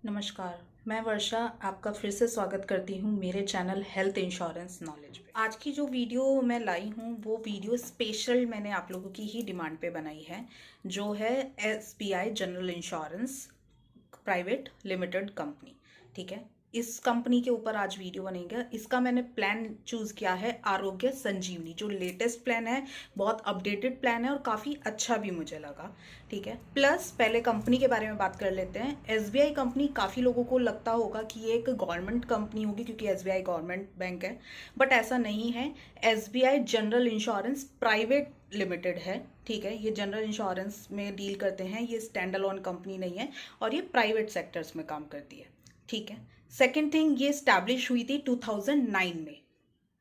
नमस्कार, मैं वर्षा आपका फिर से स्वागत करती हूँ मेरे चैनल हेल्थ इंश्योरेंस नॉलेज पे। आज की जो वीडियो मैं लाई हूँ वो वीडियो स्पेशल मैंने आप लोगों की ही डिमांड पे बनाई है, जो है SBI general insurance private limited company. ठीक है, इस कंपनी के ऊपर आज वीडियो बनेगा। इसका मैंने प्लान चूज किया है आरोग्य संजीवनी, जो लेटेस्ट प्लान है, बहुत अपडेटेड प्लान है और काफ़ी अच्छा भी मुझे लगा। ठीक है, प्लस पहले कंपनी के बारे में बात कर लेते हैं। एसबीआई कंपनी, काफ़ी लोगों को लगता होगा कि ये एक गवर्नमेंट कंपनी होगी क्योंकि एसबीआई गवर्नमेंट बैंक है, बट ऐसा नहीं है। SBI general insurance private limited है। ठीक है, ये जनरल इंश्योरेंस में डील करते हैं, ये स्टैंड अलोन कंपनी नहीं है और ये प्राइवेट सेक्टर्स में काम करती है। ठीक है, सेकेंड थिंग, ये स्टैब्लिश हुई थी 2009 में।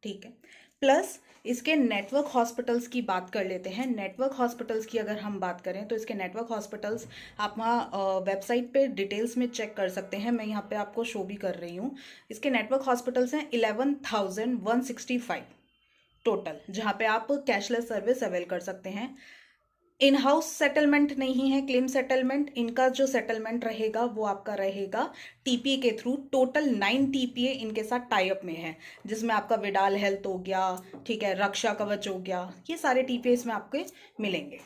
ठीक है, प्लस इसके नेटवर्क हॉस्पिटल्स की बात कर लेते हैं। नेटवर्क हॉस्पिटल्स की अगर हम बात करें तो इसके नेटवर्क हॉस्पिटल्स आप वहाँ वेबसाइट पे डिटेल्स में चेक कर सकते हैं। मैं यहाँ पे आपको शो भी कर रही हूँ। इसके नेटवर्क हॉस्पिटल्स हैं 11,165 टोटल, जहाँ पे आप कैशलेस सर्विस अवेल कर सकते हैं। इन हाउस सेटलमेंट नहीं है, क्लेम सेटलमेंट। इनका जो सेटलमेंट रहेगा वो आपका रहेगा टीपीए के थ्रू। टोटल 9 टीपीए इनके साथ टाई अप में है, जिसमें आपका विडाल हेल्थ हो गया, ठीक है, रक्षा कवच हो गया, ये सारे टीपीए इसमें आपके मिलेंगे।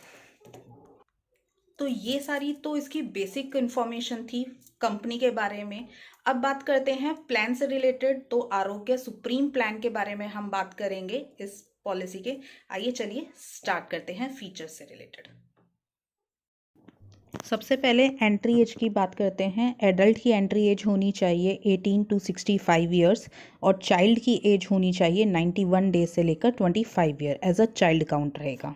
तो ये सारी तो इसकी बेसिक इन्फॉर्मेशन थी कंपनी के बारे में। अब बात करते हैं प्लान से रिलेटेड। तो आरोग्य सुप्रीम प्लान के बारे में हम बात करेंगे इस पॉलिसी के। आइए चलिए स्टार्ट करते हैं फीचर्स से रिलेटेड। सबसे पहले एंट्री एज की बात करते हैं। एडल्ट की एंट्री एज होनी चाहिए 18 to 65 ईयर्स और चाइल्ड की एज होनी चाहिए 91 डेज से लेकर 25 year. As a child count रहेगा।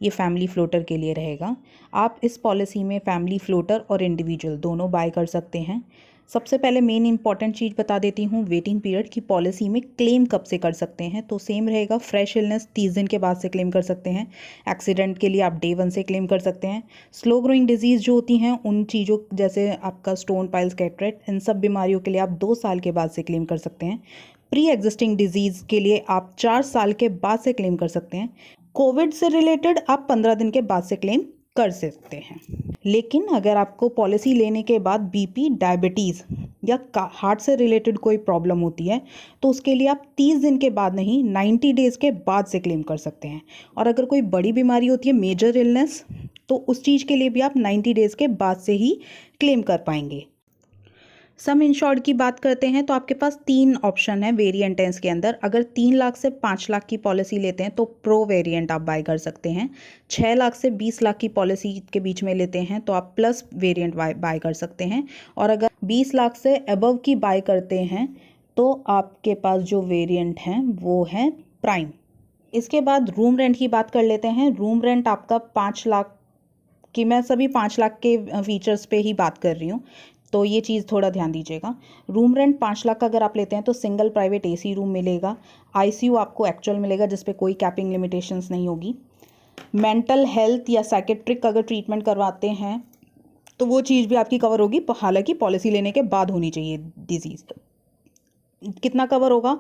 ये फैमिली फ्लोटर के लिए रहेगा। आप इस पॉलिसी में फैमिली फ्लोटर और इंडिविजुअल दोनों बाय कर सकते हैं। सबसे पहले मेन इंपॉर्टेंट चीज़ बता देती हूँ, वेटिंग पीरियड की पॉलिसी में क्लेम कब से कर सकते हैं। तो सेम रहेगा, फ्रेश इलनेस 30 दिन के बाद से क्लेम कर सकते हैं। एक्सीडेंट के लिए आप डे 1 से क्लेम कर सकते हैं। स्लो ग्रोइंग डिजीज़ जो होती हैं, उन चीज़ों जैसे आपका स्टोन पाइल्स, कैटरेक्ट, इन सब बीमारियों के लिए आप 2 साल के बाद से क्लेम कर सकते हैं। प्री एग्जिस्टिंग डिजीज़ के लिए आप 4 साल के बाद से क्लेम कर सकते हैं। कोविड से रिलेटेड आप 15 दिन के बाद से क्लेम कर सकते हैं। लेकिन अगर आपको पॉलिसी लेने के बाद बीपी, डायबिटीज़ या हार्ट से रिलेटेड कोई प्रॉब्लम होती है तो उसके लिए आप 30 दिन के बाद नहीं, 90 डेज़ के बाद से क्लेम कर सकते हैं। और अगर कोई बड़ी बीमारी होती है, मेजर इलनेस, तो उस चीज़ के लिए भी आप 90 डेज़ के बाद से ही क्लेम कर पाएंगे। सम इंश्योर्ड की बात करते हैं तो आपके पास 3 ऑप्शन है वेरिएंट है इसके अंदर। अगर 3 लाख से 5 लाख की पॉलिसी लेते हैं तो प्रो वेरिएंट आप बाय कर सकते हैं। 6 लाख से 20 लाख की पॉलिसी के बीच में लेते हैं तो आप प्लस वेरिएंट बाय कर सकते हैं। और अगर 20 लाख से अबव की बाय करते हैं तो आपके पास जो वेरिएंट हैं वो है प्राइम। इसके बाद रूम रेंट की बात कर लेते हैं। रूम रेंट आपका 5 लाख की, मैं सभी 5 लाख के फीचर्स पे ही बात कर रही हूँ, तो ये चीज़ थोड़ा ध्यान दीजिएगा। रूम रेंट 5 लाख का अगर आप लेते हैं तो सिंगल प्राइवेट एसी रूम मिलेगा। आईसीयू आपको एक्चुअल मिलेगा जिस पे कोई कैपिंग लिमिटेशंस नहीं होगी। मेंटल हेल्थ या साइकेट्रिक अगर ट्रीटमेंट करवाते हैं तो वो चीज़ भी आपकी कवर होगी, हालांकि पॉलिसी लेने के बाद होनी चाहिए डिजीज़। कितना कवर होगा?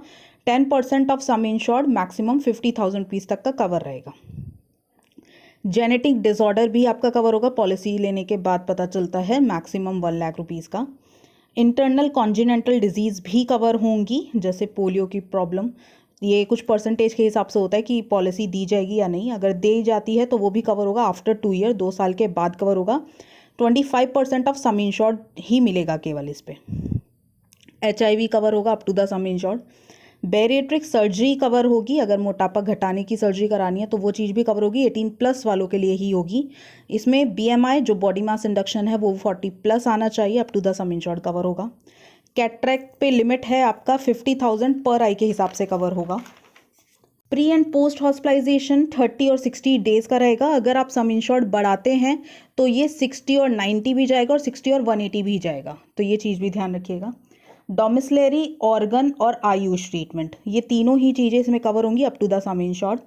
10% of some insured, maximum 50,000 rupees तक का कवर रहेगा। जेनेटिक डिसऑर्डर भी आपका कवर होगा, पॉलिसी लेने के बाद पता चलता है, मैक्सिमम 1 लाख रुपीज़ का। इंटरनल कॉन्जिनेंटल डिजीज़ भी कवर होंगी, जैसे पोलियो की प्रॉब्लम। ये कुछ परसेंटेज के हिसाब से होता है कि पॉलिसी दी जाएगी या नहीं। अगर दी जाती है तो वो भी कवर होगा आफ्टर 2 ईयर, 2 साल के बाद कवर होगा। 25% ऑफ सम इंश्योर्ड ही मिलेगा केवल इस पर। HIV कवर होगा up to the sum insured. Bariatric surgery cover होगी, अगर मोटापा घटाने की सर्जरी करानी है तो वो चीज़ भी कवर होगी, 18+ वालों के लिए ही होगी। इसमें BMI जो बॉडी मास इंडक्शन है वो 40+ आना चाहिए, up to the sum insured cover होगा। कैटरेक्ट पे लिमिट है आपका 50,000 पर आई के हिसाब से कवर होगा। प्री एंड पोस्ट हॉस्पिटलाइजेशन 30 और 60 डेज़ का रहेगा। अगर आप सम इंश्योर्ड बढ़ाते हैं तो ये 60 और 90 भी जाएगा और 60 और 180 भी जाएगा, तो ये चीज़ भी ध्यान रखिएगा। डोमिसलरी, ऑर्गन और आयुष ट्रीटमेंट, ये तीनों ही चीज़ें इसमें कवर होंगी up to the sum insured.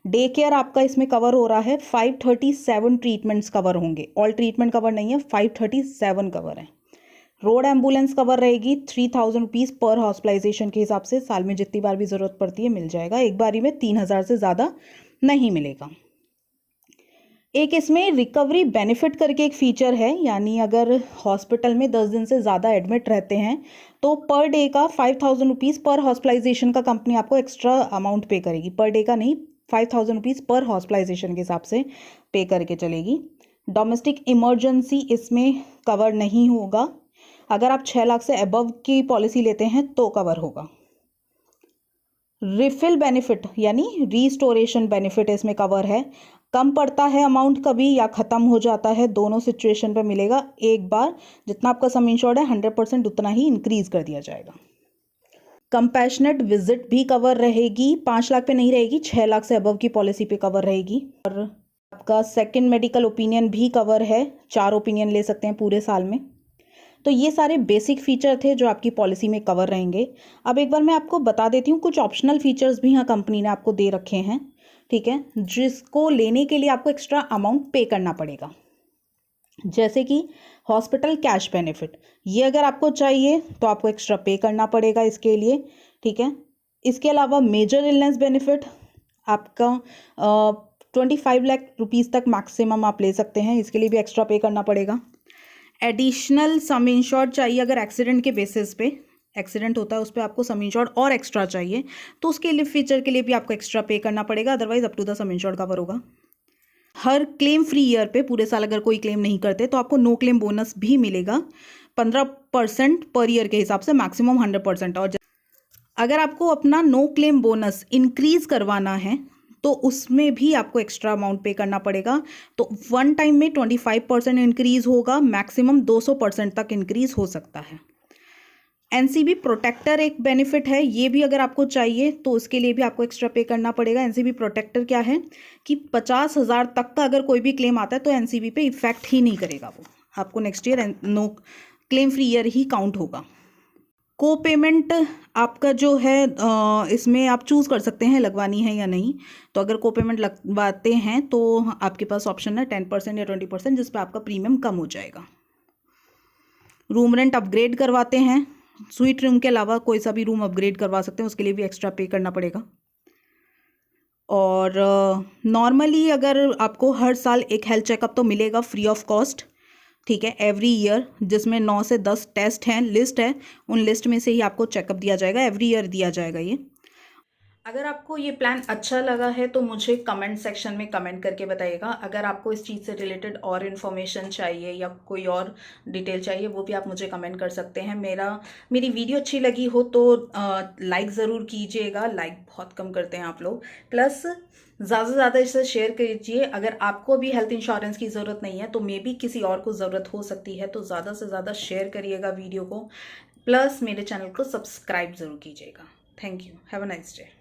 Day care आपका इसमें कवर हो रहा है, 537 ट्रीटमेंट्स कवर होंगे। ऑल ट्रीटमेंट कवर नहीं है, 537 कवर है। रोड एम्बुलेंस कवर रहेगी 3,000 रुपीज़ पर हॉस्पिटलाइजेशन के हिसाब से। साल में जितनी बार भी ज़रूरत पड़ती है मिल जाएगा, एक बारी में 3,000 से ज़्यादा नहीं मिलेगा। एक इसमें रिकवरी बेनिफिट करके एक फीचर है, यानी अगर हॉस्पिटल में 10 दिन से ज़्यादा एडमिट रहते हैं तो पर डे का 5,000 रुपीज़ पर हॉस्पिटलाइजेशन का कंपनी आपको एक्स्ट्रा अमाउंट पे करेगी। पर डे का नहीं, 5,000 रुपीज़ पर हॉस्पिटलाइजेशन के हिसाब से पे करके चलेगी। डोमेस्टिक इमरजेंसी इसमें कवर नहीं होगा। अगर आप 6 लाख से अबव की पॉलिसी लेते हैं तो कवर होगा। रिफिल बेनिफिट यानी रीस्टोरेशन बेनिफिट इसमें कवर है। कम पड़ता है अमाउंट कभी या ख़त्म हो जाता है, दोनों सिचुएशन पे मिलेगा। एक बार जितना आपका सम इंश्योर्ड है 100% उतना ही इंक्रीज कर दिया जाएगा। कंपैशनेट विजिट भी कवर रहेगी, 5 लाख पे नहीं रहेगी, 6 लाख से अबव की पॉलिसी पे कवर रहेगी। और आपका सेकंड मेडिकल ओपिनियन भी कवर है, 4 ओपिनियन ले सकते हैं पूरे साल में। तो ये सारे बेसिक फीचर थे जो आपकी पॉलिसी में कवर रहेंगे। अब एक बार मैं आपको बता देती हूँ, कुछ ऑप्शनल फीचर्स भी यहाँ कंपनी ने आपको दे रखे हैं, ठीक है, जिसको लेने के लिए आपको एक्स्ट्रा अमाउंट पे करना पड़ेगा। जैसे कि हॉस्पिटल कैश बेनिफिट, ये अगर आपको चाहिए तो आपको एक्स्ट्रा पे करना पड़ेगा इसके लिए, ठीक है। इसके अलावा मेजर इलनेस बेनिफिट आपका 25 लाख रुपीज़ तक मैक्सिमम आप ले सकते हैं, इसके लिए भी एक्स्ट्रा पे करना पड़ेगा। एडिशनल सम इंश्योर्ड चाहिए, अगर एक्सीडेंट के बेसिस पे एक्सीडेंट होता है उस पर आपको सम इंश्योर्ड और एक्स्ट्रा चाहिए तो उसके लिए फीचर के लिए भी आपको एक्स्ट्रा पे करना पड़ेगा, otherwise up to the sum insured cover होगा। हर क्लेम फ्री ईयर पे, पूरे साल अगर कोई क्लेम नहीं करते तो आपको नो क्लेम बोनस भी मिलेगा 15% पर ईयर के हिसाब से, मैक्सिमम 100%। और अगर आपको अपना नो क्लेम बोनस इंक्रीज करवाना है तो उसमें भी आपको एक्स्ट्रा अमाउंट पे करना पड़ेगा। तो वन टाइम में 25% इंक्रीज होगा, मैक्सिमम 200% तक इंक्रीज हो सकता है। एनसीबी प्रोटेक्टर एक बेनिफिट है, ये भी अगर आपको चाहिए तो उसके लिए भी आपको एक्स्ट्रा पे करना पड़ेगा। एनसीबी प्रोटेक्टर क्या है कि 50,000 तक का अगर कोई भी क्लेम आता है तो एनसीबी पे इफेक्ट ही नहीं करेगा, वो आपको next year no claim free year ही काउंट होगा। को पेमेंट आपका जो है इसमें आप चूज़ कर सकते हैं लगवानी है या नहीं। तो अगर को पेमेंट लगवाते हैं तो आपके पास ऑप्शन है 10% या 20%, जिस पर आपका प्रीमियम कम हो जाएगा। रूम रेंट अपग्रेड करवाते हैं, स्वीट रूम के अलावा कोई सा भी रूम अपग्रेड करवा सकते हैं, उसके लिए भी एक्स्ट्रा पे करना पड़ेगा। और नॉर्मली अगर आपको हर साल एक हेल्थ चेकअप तो मिलेगा फ्री ऑफ कॉस्ट, ठीक है, एवरी ईयर, जिसमें 9 से 10 टेस्ट हैं, लिस्ट है, उन लिस्ट में से ही आपको चेकअप दिया जाएगा, एवरी ईयर दिया जाएगा ये। अगर आपको ये प्लान अच्छा लगा है तो मुझे कमेंट सेक्शन में कमेंट करके बताइएगा। अगर आपको इस चीज़ से रिलेटेड और इन्फॉर्मेशन चाहिए या कोई और डिटेल चाहिए वो भी आप मुझे कमेंट कर सकते हैं। मेरी वीडियो अच्छी लगी हो तो लाइक ज़रूर कीजिएगा, लाइक बहुत कम करते हैं आप लोग, प्लस ज़्यादा से ज़्यादा इसे शेयर कीजिए। अगर आपको भी हेल्थ इंश्योरेंस की ज़रूरत नहीं है तो मे बी किसी और को ज़रूरत हो सकती है, तो ज़्यादा से ज़्यादा शेयर करिएगा वीडियो को, प्लस मेरे चैनल को सब्सक्राइब ज़रूर कीजिएगा। Thank you, have a nice day.